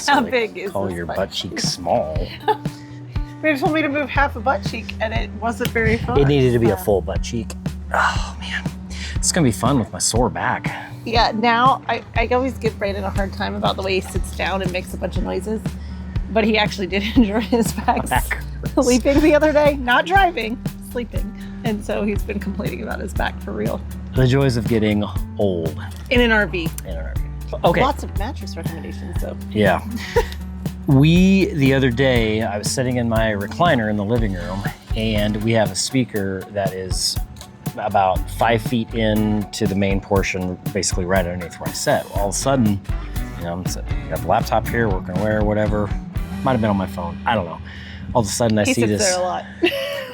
necessarily big is call this your butt butt cheek small. They told me to move half a butt cheek, and it wasn't very fun. It needed to be a full butt cheek. Oh man, it's gonna be fun with my sore back. Yeah, now I always give Brandon a hard time about the way he sits down and makes a bunch of noises, but he actually did enjoy his back sleeping the other day, not driving, sleeping. And so he's been complaining about his back for real. The joys of getting old. In an RV. In an RV. Okay. Lots of mattress recommendations, though. Yeah. The other day, I was sitting in my recliner in the living room, and we have a speaker that is about 5 feet into the main portion, basically right underneath where I sat. All of a sudden, I'm sitting, got the laptop here, working away or whatever. Might have been on my phone. I don't know. All of a sudden, I see this. There a lot.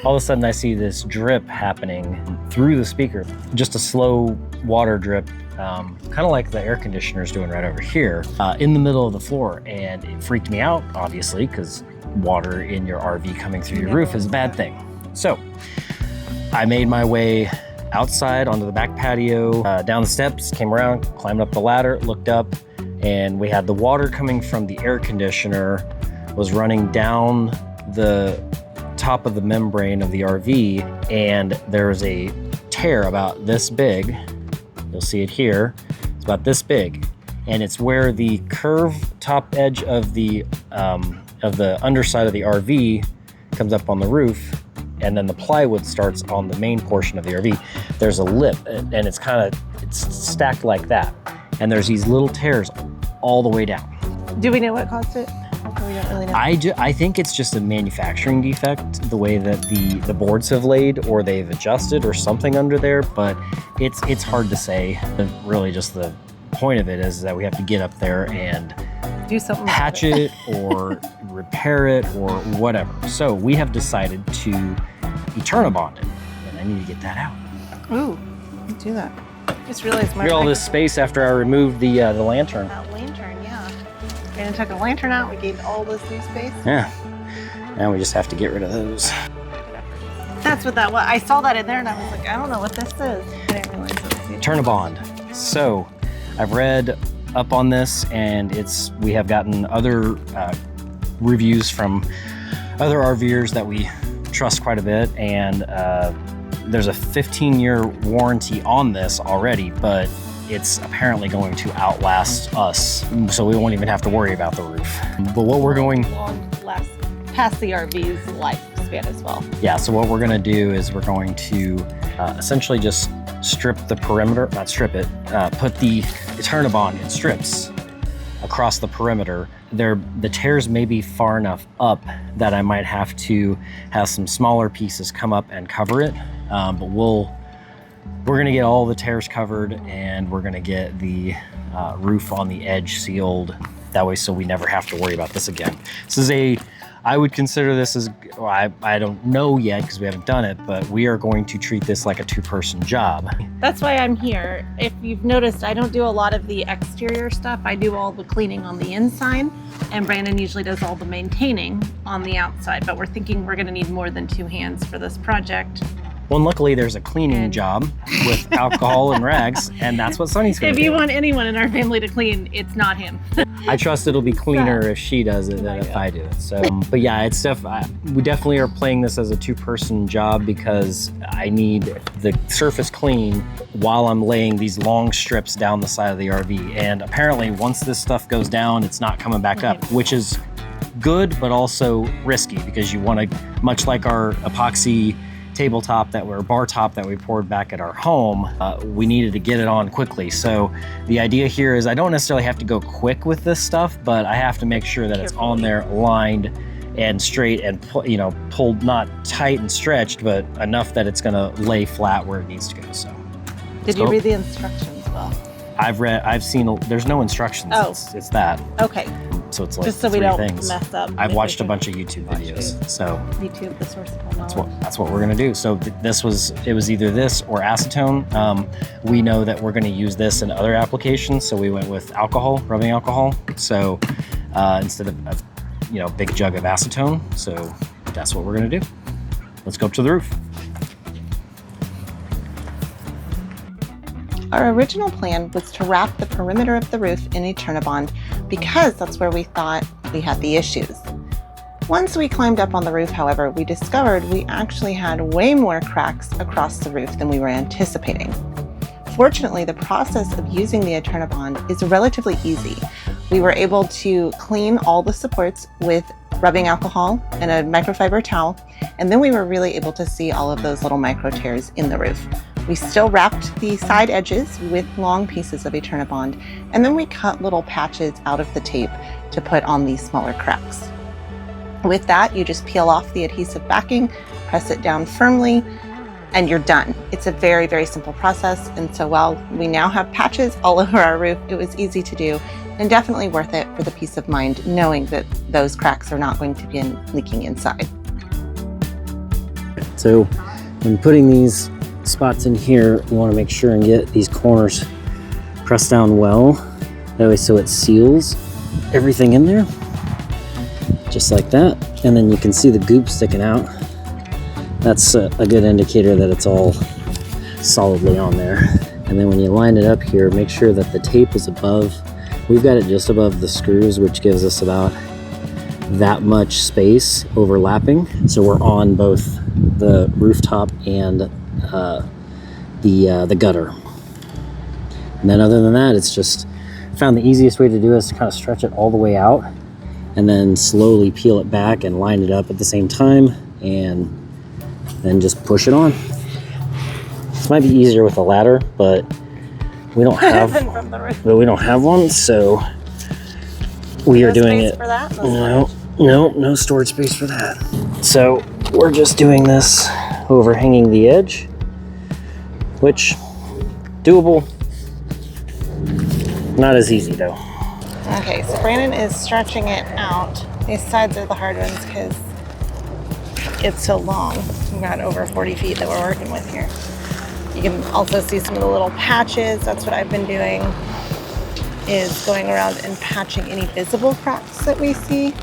All of a sudden, I see this drip happening through the speaker. Just a slow water drip, kind of like the air conditioner's doing right over here, in the middle of the floor. And it freaked me out, obviously, because water in your RV coming through your roof is a bad thing. So I made my way outside onto the back patio, down the steps, came around, climbed up the ladder, looked up, and we had the water coming from the air conditioner was running down the top of the membrane of the RV, and there was a tear about this big. You'll see it here. It's about this big, and it's where the curved top edge of the underside of the RV comes up on the roof, and then the plywood starts on the main portion of the RV. There's a lip, and it's stacked like that, and there's these little tears all the way down. Do we know what caused it? We don't really know. I think it's just a manufacturing defect, the way that the boards have laid, or they've adjusted, or something under there. But it's hard to say. Really, just the point of it is that we have to get up there and do something, patch it or repair it or whatever. So we have decided to Eternabond it, and I need to get that out. Ooh, let's do that. Just realized my Look at all this space after I removed the lantern. That lantern, yeah. And took a lantern out. We gained all this new space. Yeah. Now we just have to get rid of those. That's what that was. I saw that in there, and I was like, I don't know what this is. I didn't realize it was Eternabond. So I've read up on this, and we have gotten other reviews from other RVers that we trust quite a bit, and there's a 15-year warranty on this already, but it's apparently going to outlast us, so we won't even have to worry about the roof. But what we're going last past the RV's lifespan as well. Yeah, so what we're gonna do is we're going to essentially just strip the perimeter, not strip it, put the Eternabond in strips across the perimeter. The tears may be far enough up that I might have to have some smaller pieces come up and cover it, but we're gonna get all the tears covered, and we're gonna get the roof on the edge sealed. That way, so we never have to worry about this again. I would consider this as, well, I don't know yet because we haven't done it, but we are going to treat this like a two-person job. That's why I'm here. If you've noticed, I don't do a lot of the exterior stuff. I do all the cleaning on the inside, and Brandon usually does all the maintaining on the outside, but we're thinking we're gonna need more than two hands for this project. Well, and luckily there's a cleaning job with alcohol and rags, and that's what Sunny's gonna do. If you want anyone in our family to clean, it's not him. I trust it'll be cleaner if she does it than if I do it. So, but yeah, it's we definitely are playing this as a two-person job because I need the surface clean while I'm laying these long strips down the side of the RV. And apparently once this stuff goes down, it's not coming back up, which is good, but also risky because you want to, much like our epoxy tabletop bar top that we poured back at our home, we needed to get it on quickly. So the idea here is I don't necessarily have to go quick with this stuff, but I have to make sure that it's on there lined and straight and pulled, not tight and stretched, but enough that it's gonna lay flat where it needs to go. So did you read the instructions well? I've seen, there's no instructions. Oh. It's that. Okay. So it's like just so we don't mess up. I've watched a bunch of YouTube videos. So YouTube, the source of all knowledge. That's what we're gonna do. So it was either this or acetone. We know that we're gonna use this in other applications, so we went with alcohol, rubbing alcohol. So instead of a big jug of acetone. So that's what we're gonna do. Let's go up to the roof. Our original plan was to wrap the perimeter of the roof in Eternabond because that's where we thought we had the issues. Once we climbed up on the roof, however, we discovered we actually had way more cracks across the roof than we were anticipating. Fortunately, the process of using the Eternabond is relatively easy. We were able to clean all the supports with rubbing alcohol and a microfiber towel, and then we were really able to see all of those little micro tears in the roof. We still wrapped the side edges with long pieces of Eternabond, and then we cut little patches out of the tape to put on these smaller cracks. With that, you just peel off the adhesive backing, press it down firmly, and you're done. It's a very, very simple process. And so while we now have patches all over our roof, it was easy to do and definitely worth it for the peace of mind knowing that those cracks are not going to be leaking inside. So when putting these spots in here, you want to make sure and get these corners pressed down well. That way so it seals everything in there, just like that. And then you can see the goop sticking out. That's a good indicator that it's all solidly on there. And then when you line it up here, make sure that the tape is above. We've got it just above the screws, which gives us about that much space overlapping. So we're on both the rooftop and the gutter. And then other than that, it's just found the easiest way to do it is to kind of stretch it all the way out and then slowly peel it back and line it up at the same time, and then just push it on. This might be easier with a ladder, but we don't have one, so we are doing it. For that? No storage space for that. So we're just doing this overhanging the edge, which doable. Not as easy though. Okay, so Brandon is stretching it out. These sides are the hard ones because it's so long. We've got over 40 feet that we're working with here. You can also see some of the little patches. That's what I've been doing, is going around and patching any visible cracks that we see.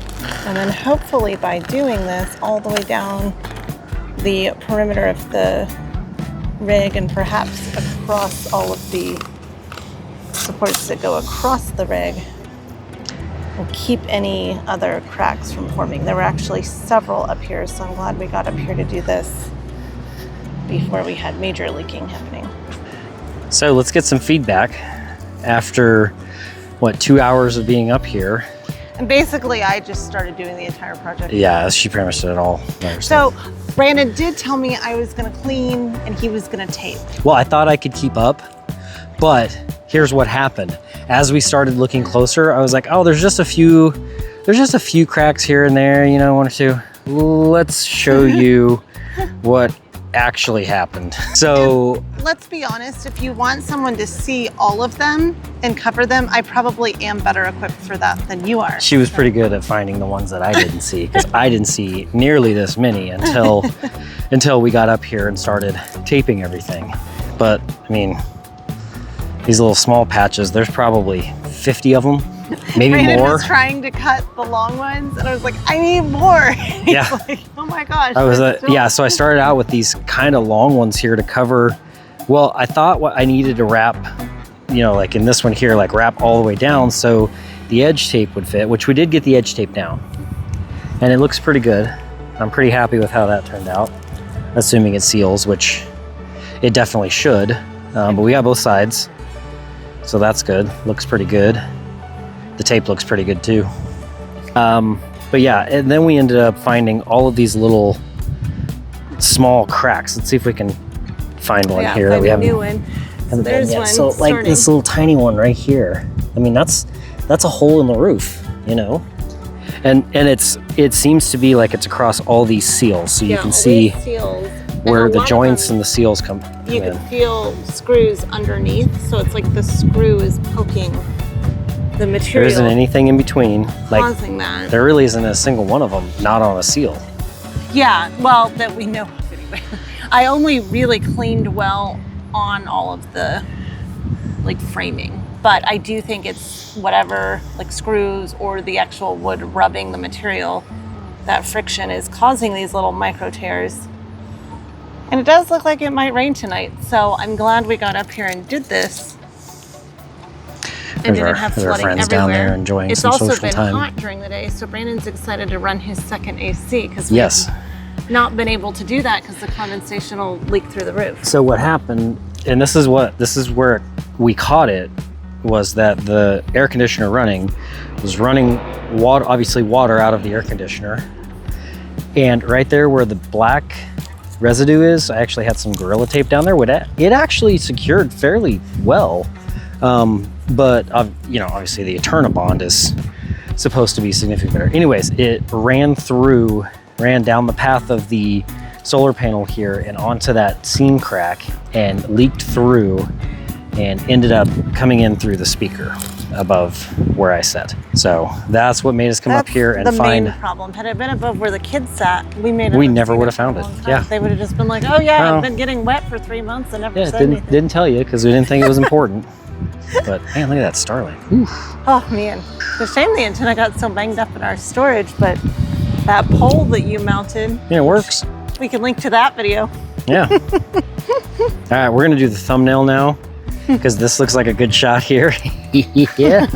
And then hopefully by doing this all the way down the perimeter of the rig and perhaps across all of the supports that go across the rig, will keep any other cracks from forming. There were actually several up here, so I'm glad we got up here to do this before we had major leaking happening. So let's get some feedback after, what, 2 hours of being up here. And basically, I just started doing the entire project. Yeah, she pretty much did it all by herself. So Brandon did tell me I was gonna clean and he was gonna tape. Well, I thought I could keep up, but here's what happened. As we started looking closer, I was like, oh, there's just a few cracks here and there, you know, one or two. Let's show you what actually happened. So let's be honest, if you want someone to see all of them and cover them, I probably am better equipped for that than you are. She was pretty good at finding the ones that I didn't see, because I didn't see nearly this many until we got up here and started taping everything. But I mean, these little small patches, there's probably 50 of them, maybe Brandon more. was trying to cut the long ones, and I was like, I need more. He's Yeah. like, oh my gosh. I was yeah, so I started out with these kind of long ones here to cover. Well, I thought what I needed to wrap, you know, like in this one here, like wrap all the way down so the edge tape would fit, which we did get the edge tape down. And it looks pretty good. I'm pretty happy with how that turned out, assuming it seals, which it definitely should. But we got both sides, so that's good. Looks pretty good. The tape looks pretty good too. But yeah, and then we ended up finding all of these little small cracks. Let's see if we can find one here that we haven't. New one. So there's one. So like this little tiny one right here. I mean, that's a hole in the roof, you know. And it seems to be like it's across all these seals, so you can see where the joints and the seals come in. You can feel screws underneath, so it's like the screw is poking the material. There isn't anything in between. Like, causing that. there really isn't a single one of them not on a seal. Yeah, well, that we know of anyway. I only really cleaned well on all of the like framing, but I do think it's whatever, like screws or the actual wood rubbing the material, that friction is causing these little micro tears. And it does look like it might rain tonight, so I'm glad we got up here and did this. And didn't have flooding friends everywhere. down there enjoying it's some also social been time. hot during the day, so Brandon's excited to run his second AC because Yes. we've not been able to do that because the condensation will leak through the roof. So what happened, and this is where we caught it, was that the air conditioner was running water, obviously water out of the air conditioner. And right there where the black residue is, I actually had some Gorilla Tape down there. It actually secured fairly well. But you know, obviously the Eternabond is supposed to be significantly better. Anyways, it ran down the path of the solar panel here and onto that seam crack and leaked through and ended up coming in through the speaker above where I sat. So that's what made us come up here and find. The main problem. Had it been above where the kids sat, we never would have found it. Yeah, they would have just been like, "Oh yeah, I've been getting wet for 3 months and never said anything." Didn't tell you because we didn't think it was important. But man, look at that starlight. Oof. Oh man, it's a shame the antenna got so banged up in our storage, but that pole that you mounted, yeah, it works. We can link to that video. Yeah. All right, we're gonna do the thumbnail now because this looks like a good shot here. Yeah.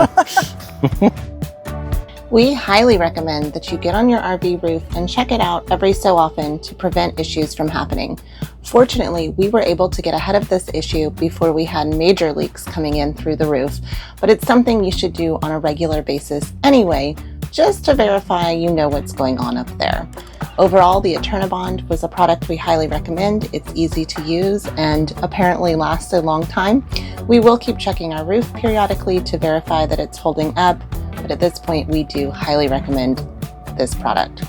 We highly recommend that you get on your RV roof and check it out every so often to prevent issues from happening. Fortunately, we were able to get ahead of this issue before we had major leaks coming in through the roof, but it's something you should do on a regular basis anyway, just to verify you know what's going on up there. Overall, the Eternabond was a product we highly recommend. It's easy to use and apparently lasts a long time. We will keep checking our roof periodically to verify that it's holding up, but at this point we do highly recommend this product.